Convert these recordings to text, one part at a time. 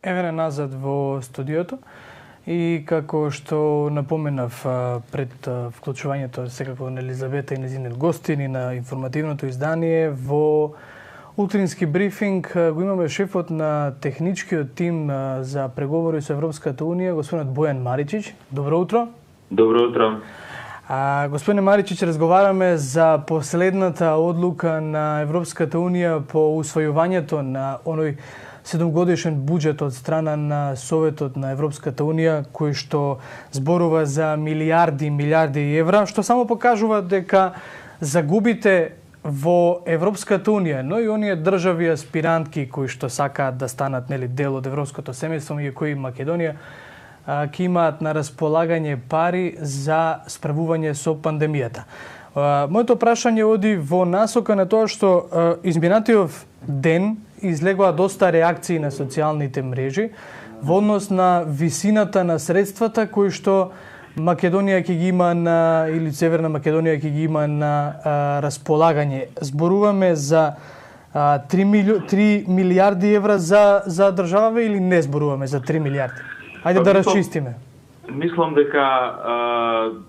Еве назад во студиото и како што напоменав пред вклучувањето секако на Елизавета и нејзиниот гостин и на информативното издание, во утрински брифинг го имаме шефот на техничкиот тим за преговори со Европската Унија, господинот Бојан Маричич. Добро утро. Добро утро. Господине Маричич, разговараме за последната одлука на Европската Унија по усвојувањето на оној 7-годишен буџет од страна на Советот на Европската Унија, кој што зборува за милиарди евра, што само покажува дека загубите во Европската Унија, но и оние држави аспирантки кои што сакаат да станат дел од европското семејство, меѓу кои Македонија, ќе имаат на располагање пари за справување со пандемијата. Моето прашање оди во насока на тоа што изминатиот ден излегоа доста реакции на социјалните мрежи во однос на висината на средствата кои што Македонија ќе ги има или Северна Македонија ќе ги има на располагање. Зборуваме за 3 милиарди евра за држава или не зборуваме за 3 милиарди? Ајде да расчистиме. Мислам дека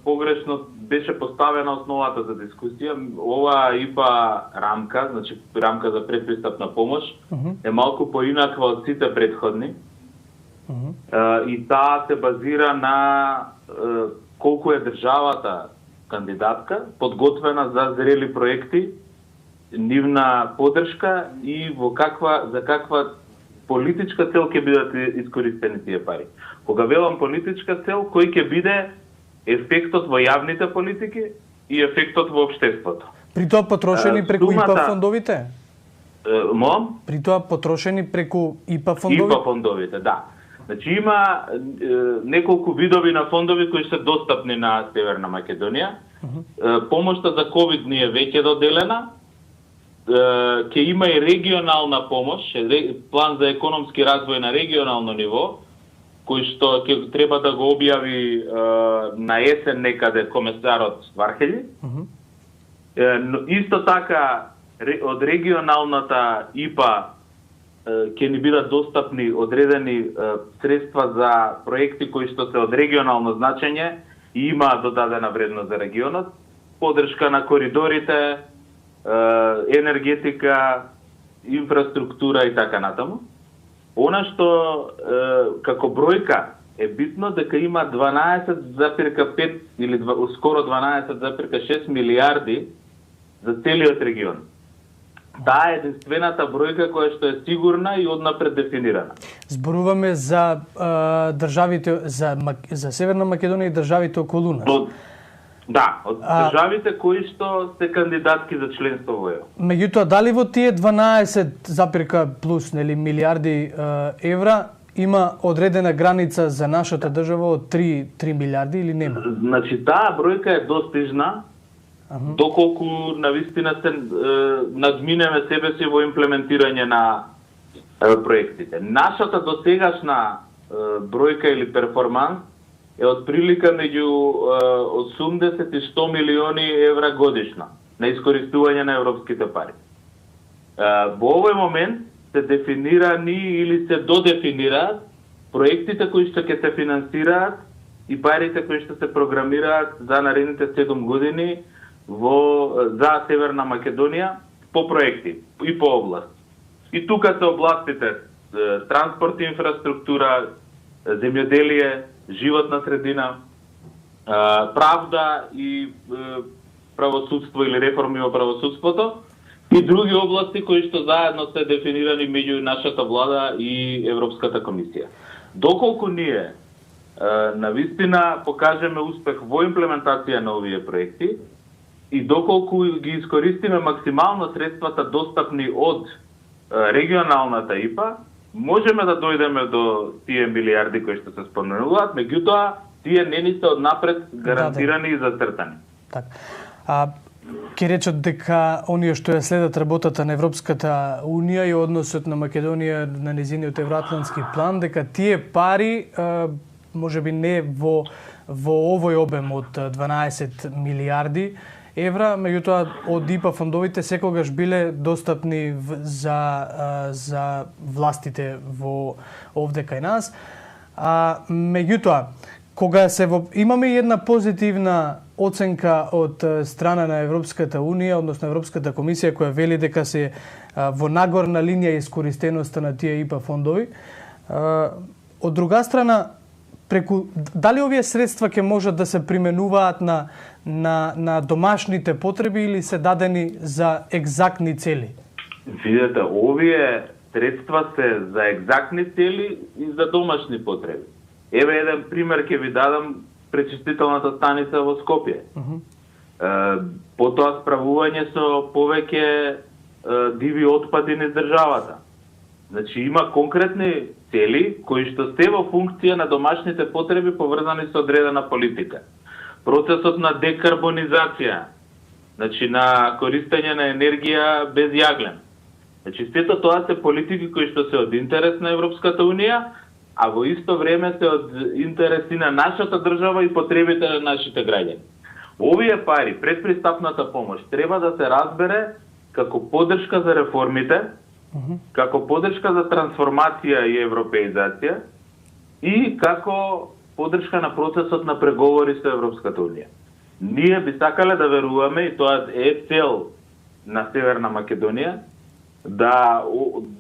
погрешно беше поставена основата за дискусија. Ова ИПА рамка, значи рамка за предпристапна помош, е малку поинаква од сите предходни. И таа се базира на колку е државата кандидатка, подготвена за зрели проекти, нивна поддршка и за каква политичка цел ќе бидат искористени тие пари. Кога велам политичка цел, кој ќе биде ефектот во јавните политики и ефектот во општеството. При тоа потрошени преку ИПА фондовите? При тоа потрошени преку ИПА фондовите? ИПА фондовите, да. Значи има неколку видови на фондови кои се достапни на Северна Македонија. Помошта за ковид ни е веќе доделена. Ќе има и регионална помош, план за економски развој на регионално ниво, кој што ќе треба да го објави на есен некаде комесарот Вархели. Исто така, од регионалната ИПА ќе ни бидат достапни одредени средства за проекти кои што се од регионално значење и имаат додадена вредност за регионот, поддршка на коридорите, енергетика, инфраструктура и така натаму. Она што како бројка е битно дека има 12,5 или скоро 12,6 милиарди за целиот регион. Таа е единствената бројка која што е сигурна и однапред дефинирана. Зборуваме за државите за Северна Македонија и државите околу нас. Да, од државите кои што се кандидатки за членство во ЕО. Меѓутоа, дали во тие 12 плюс милиарди евра има одредена граница за нашата држава од 3 милиарди или нема? Значи, таа бројка е достижна, доколку навистина се надминеме себе си во имплементирање на проектите. Нашата досегашна бројка или перформанс е од прилика меѓу 80 и 100 милиони евра годишно на искористување на европските пари. Во овој момент се дефинирани или се додефинираат проектите кои што ќе се финансираат и парите кои што се програмираат за наредните 7 години за Северна Македонија по проекти и по област. И тука се областите транспорт и инфраструктура, земјоделие, животна средина, правда и правосудство или реформи во правосудството и други области кои што заедно се дефинирани меѓу нашата влада и Европската комисија. Доколку ние навистина покажеме успех во имплементација на овие проекти и доколку ги искористиме максимално средствата достапни од регионалната ИПА, можеме да дојдеме до тие милиарди кои што се споменуваат, меѓутоа тие не ни се однапред гарантирани и зацртани. Така. Ке речат дека оние што ја следат работата на Европската Унија и односот на Македонија на нејзиниот евроатлантски план, дека тие пари можеби не во овој обем од 12 милиарди евра, меѓутоа од ИПА фондовите секогаш биле достапни за властите во овде кај нас. Меѓутоа, кога имаме една позитивна оценка од страна на Европската Унија, односно Европската комисија, која вели дека се во нагорна линија искористеноста на тие ИПА фондови, од друга страна, дали овие средства ќе можат да се применуваат на домашните потреби или се дадени за екзактни цели? Видете, овие средства се за екзактни цели и за домашни потреби. Еве еден пример ќе ви дадам, пречистителната станица во Скопје. Потоа справување со повеќе диви отпади низ државата. Значи има конкретни цели кои што се во функција на домашните потреби поврзани со одредена политика. Процесот на декарбонизација, значи на користење на енергија без јаглен. Значи сето тоа се политики кои што се од интерес на Европската Унија, а во исто време се од интереси на нашата држава и потребите на нашите граѓани. Овие пари, предпристапната помош, треба да се разбере како поддршка за реформите, како поддршка за трансформација и европеизација и како поддршка на процесот на преговори со Европската Унија. Ние би сакале да веруваме, и тоа е цел на Северна Македонија, да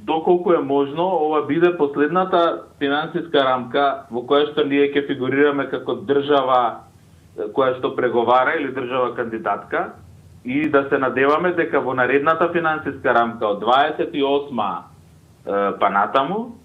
доколку е можно ова биде последната финансиска рамка во која што ние ќе фигурираме како држава која што преговара или држава кандидатка и да се надеваме дека во наредната финансиска рамка од 28 па натаму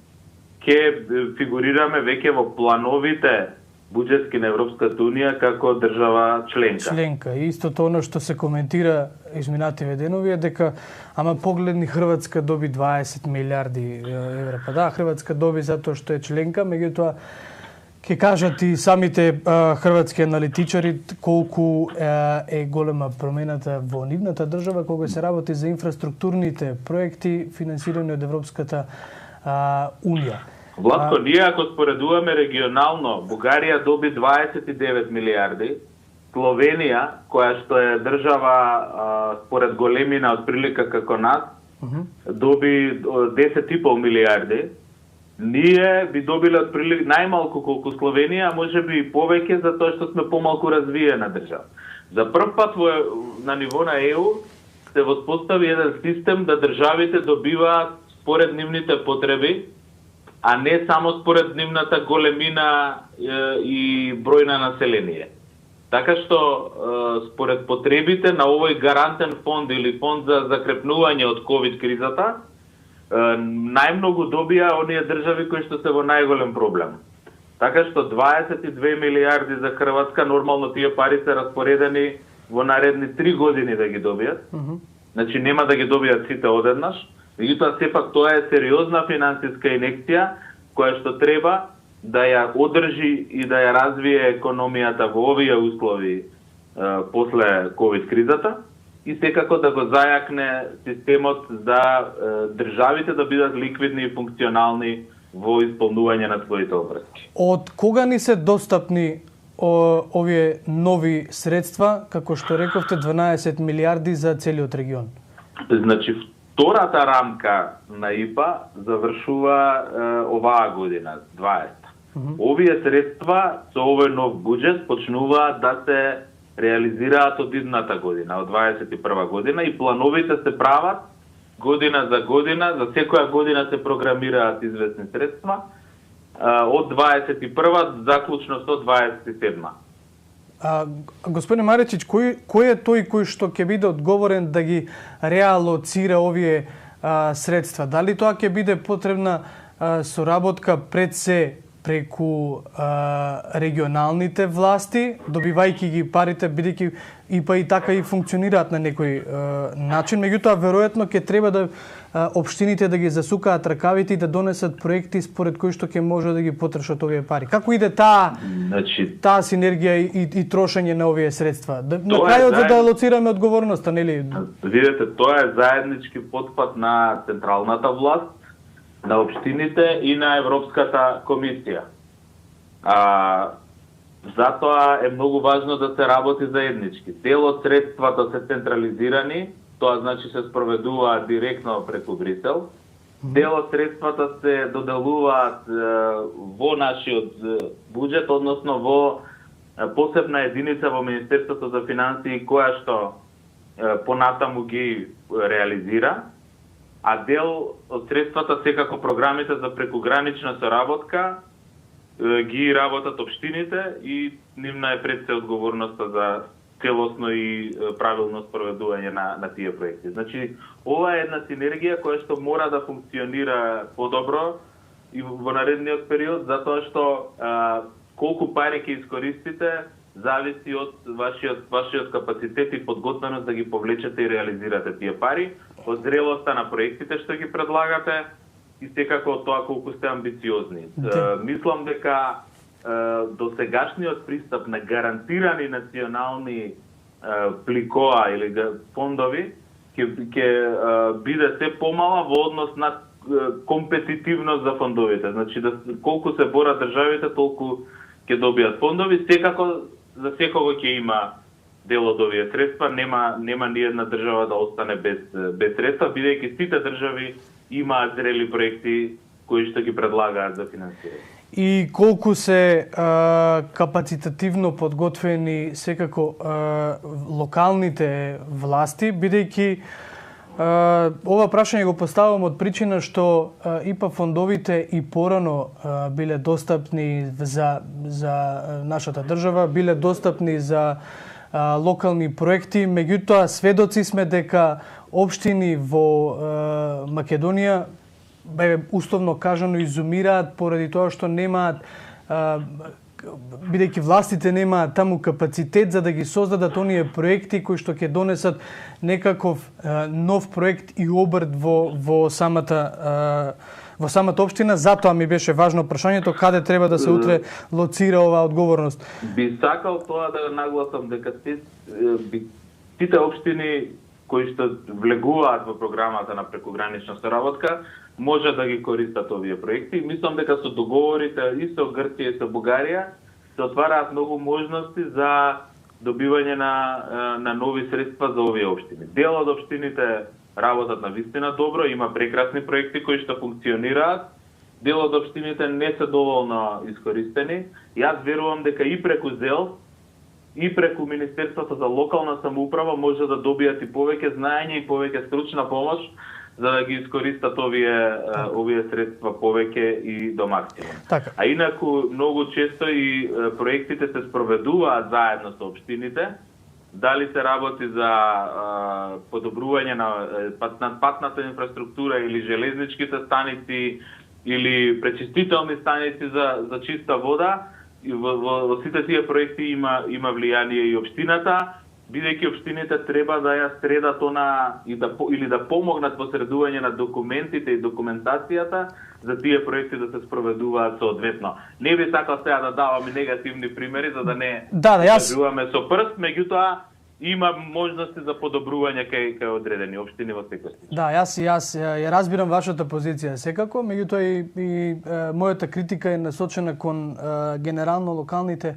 ќе фигурираме веќе во плановите буџетски на Европската Унија како држава членка. И истото оно што се коментира изминативе денови е дека ама погледни Хрватска доби 20 милиарди евра. Па да, Хрватска доби затоа што е членка, меѓутоа ќе кажат и самите хрватски аналитичари колку е голема промената во нивната држава кога се работи за инфраструктурните проекти финансирани од Европската Унија. Владко, ние ако споредуваме регионално, Бугарија доби 29 милиарди, Словенија, која што е држава според големина од прилика како нас, доби 10,5 милиарди. Ние би добиле од прилика најмалку колку Словенија, а може би и повеќе, затоа што сме помалку развиена држава. За прв пат на ниво на ЕУ се воспостави еден систем да државите добиваат според нивните потреби, а не само според нивната големина и број на население. Така што, според потребите на овој гарантен фонд или фонд за закрепнување од COVID кризата, најмногу добија оние држави кои што се во најголем проблем. Така што 22 милиарди за Хрватска, нормално тие пари се распоредени во наредни 3 години да ги добијат. Значи нема да ги добијат сите одеднаш. Меѓутоа, сепак тоа е сериозна финансиска инекција која што треба да ја одржи и да ја развие економијата во овие услови после COVID кризата и секако да го зајакне системот за државите да бидат ликвидни и функционални во исполнување на своите обврски. Од кога ни се достапни овие нови средства, како што рековте, 12 милиарди за целиот регион? Значи, втората рамка на ИПА завршува оваа година, 20. Овие средства со овој нов буџет почнуваат да се реализираат од идната година, од 21 година и плановите се прават година за година, за секоја година се програмираат известни средства од 21 заклучно со 27. Господин Маричич, кој е тој кој што ќе биде одговорен да ги реалоцира овие средства? Дали тоа ќе биде потребна соработка пред се преку регионалните власти, добивајќи ги парите, бидејќи ИПА и така и функционираат на некој начин, меѓутоа веројатно ќе треба да општините да ги засукаат ракавите и да донесат проекти според кои што ќе може да ги потрошат овие пари. Како иде таа синергија и трошење на овие средства? На крајот за да алоцираме одговорноста, нели? Видете, тоа е заеднички потпат на централната власт, на општините и на Европската комисија. Затоа е многу важно да се работи заеднички. Дел од средствата се централизирани, тоа значи се спроведуваат директно преку Брисел. Дел од средствата се доделуваат во нашиот буџет, односно во посебна единица во Министерството за финансии која што понатаму ги реализира, а дел од средствата секако програмите за прекугранична соработка ги работат општините и нивна е пред се одговорноста за целосно и правилно спроведување на тие проекти. Значи, ова е една синергија која што мора да функционира подобро и во наредниот период, затоа што колку пари ќе искористите зависи од вашиот капацитет и подготвеност да ги повлечете и реализирате тие пари, од зрелоста на проектите што ги предлагате и секако од тоа колку сте амбициозни. Мислам дека досегашниот пристап на гарантирани национални пликоа или фондови ќе биде се помала во однос на компетитивност за фондовите. Значи, колку се борат државите, толку ќе добијат фондови. Секако за секого ќе има дел од овие средства. Нема ни една држава да остане без средства, бидејќи сите држави имаат зрели проекти кои што ги предлагаат за финансирање. И колку се капацитативно подготвени секако локалните власти, бидејќи ова прашање го поставам од причина што ИПА фондовите и порано биле достапни за нашата држава, биле достапни за локални проекти, меѓутоа сведоци сме дека општини во Македонија условно кажано изумираат поради тоа што немаат, бидејќи властите немаат таму капацитет за да ги создадат оние проекти кои што ќе донесат некаков нов проект и обрт во самата општина. Затоа ми беше важно прашањето каде треба да се утре лоцира оваа одговорност. Би сакал тоа да нагласам дека сите општини кои што влегуваат во програмата на прекугранична соработка може да ги користат овие проекти. Мислам дека со договорите и со Грција и со Бугарија се отвараат многу можности за добивање на нови средства за овие општини. Дел од општините работат на вистина добро, има прекрасни проекти кои што функционираат. Дел од општините не се доволно искористени. Јас верувам дека и преку ЗЕЛ и преку Министерството за локална самоуправа може да добијат и повеќе знаење и повеќе стручна помош за да ги искористат овие средства повеќе и до максимум. Така. А инаку многу често и проектите се спроведуваат заедно со општините. Дали се работи за подобрување на патната инфраструктура или железничките станици или пречистителни станици за чиста вода, и во сите тие проекти има влијание и општината, бидејќи општините треба да ја средат или да помогнат во средување на документите и документацијата за тие проекти да се спроведуваат соодветно. Не би сакал сега да давам и негативни примери за да не кажуваме со прст, меѓутоа има можности за подобрување кај одредени општини во секој случај. Да, јас ја разбирам вашата позиција секако, меѓутоа и мојата критика е насочена кон генерално локалните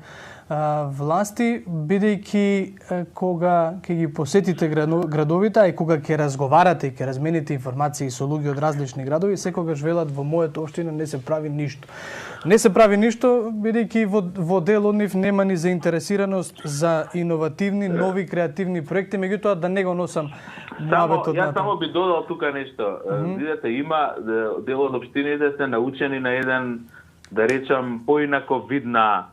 власти, бидејќи кога ќе ги посетите градовите, а и кога ќе разговарате и ќе размените информации со луѓе од различни градови, секогаш велат во мојата општина не се прави ништо. Не се прави ништо, бидејќи во дел од нив нема ни заинтересираност за иновативни, нови, креативни проекти, меѓутоа да не го носам муабетот на тоа. Јас само би додал тука нешто. Видете, има дел од општините се научени на еден, да речам, поинаков вид на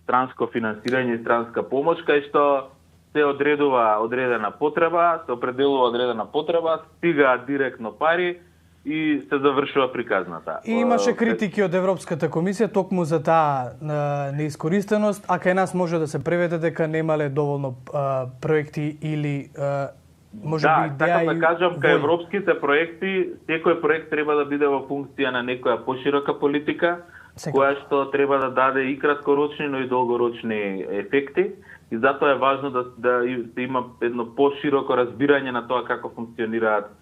странско финансирање и странска помош, кај што се одредува одредена потреба, се определува одредена потреба, стигаат директно пари и се завршува приказната. И имаше критики од Европската комисија токму за таа неискористеност, а кај нас може да се преведе дека немале доволно проекти или може би идеја да кажам, кај европските проекти, секој проект треба да биде во функција на некоја поширока политика, која што треба да даде и краткорочни, но и долгорочни ефекти. И затоа е важно да има едно пошироко разбирање на тоа како функционираат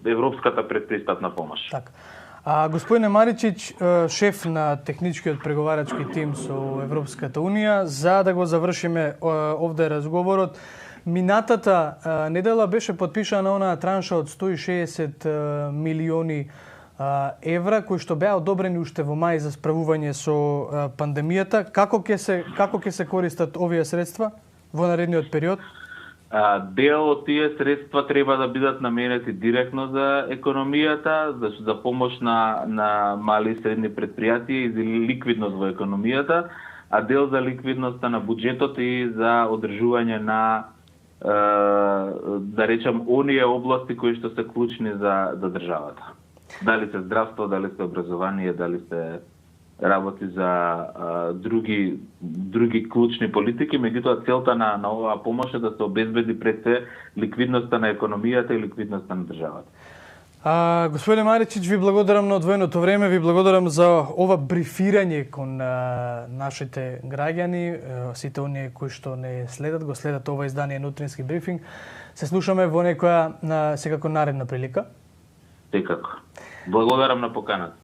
европската претпристапна помош. Така. Господине Маричич, шеф на техничкиот преговарачки тим со Европската Унија, за да го завршиме овде разговорот, минатата недела беше подпишана онаа транша од 160 милиони евра, кои што беа одобрени уште во мај за справување со пандемијата. Како ќе се користат овие средства во наредниот период? Дел од тие средства треба да бидат наменети директно за економијата, за помош на мали и средни предпријатија и за ликвидност во економијата, а дел за ликвидноста на буџетот и за одржување на, да речем, оние области кои што се клучни за државата. Дали се здравство, дали се образование, дали се работи за други клучни политики, меѓутоа целта на оваа помош е да се обезбеди пред се ликвидноста на економијата и ликвидноста на државата. Господине Маричич, ви благодарам на одвоеното време, ви благодарам за ова брифирање кон нашите граѓани, сите оние кои што не следат, го следат ова издание на Утрински брифинг. Се слушаме во некоја секако наредна прилика. Секако. Благодарам на поканата.